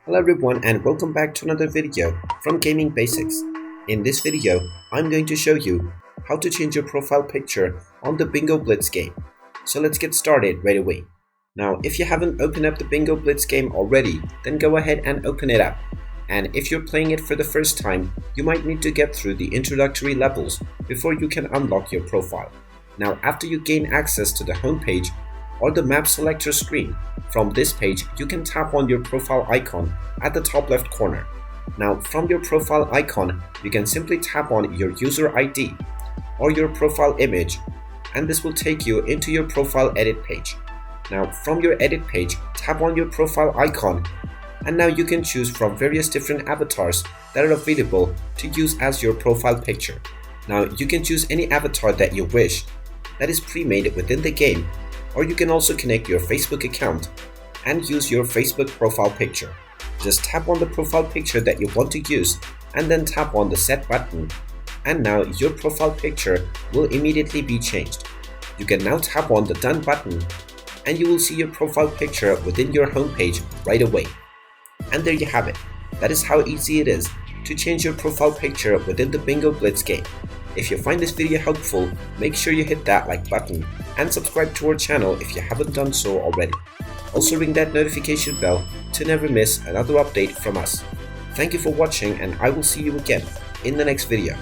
Hello everyone and welcome back to another video from Gaming Basics. In this video, I'm going to show you how to change your profile picture on the Bingo Blitz game. So let's get started right away. Now, if you haven't opened up the Bingo Blitz game already, then go ahead and open it up. And if you're playing it for the first time, you might need to get through the introductory levels before you can unlock your profile. Now, after you gain access to the home page or the map selector screen, from this page you can tap on your profile icon at the top left corner. Now, from your profile icon, you can simply tap on your user ID or your profile image, and this will take you into your profile edit page. Now, from your edit page, tap on your profile icon, and now you can choose from various different avatars that are available to use as your profile picture. Now, you can choose any avatar that you wish that is pre-made within the game, or you can also connect your Facebook account and use your Facebook profile picture. Just tap on the profile picture that you want to use and then tap on the set button, and now your profile picture will immediately be changed. You can now tap on the done button and you will see your profile picture within your homepage right away. And there you have it. That is how easy it is to change your profile picture within the Bingo Blitz game. If you find this video helpful, make sure you hit that like button and subscribe to our channel if you haven't done so already. Also ring that notification bell to never miss another update from us. Thank you for watching, and I will see you again in the next video.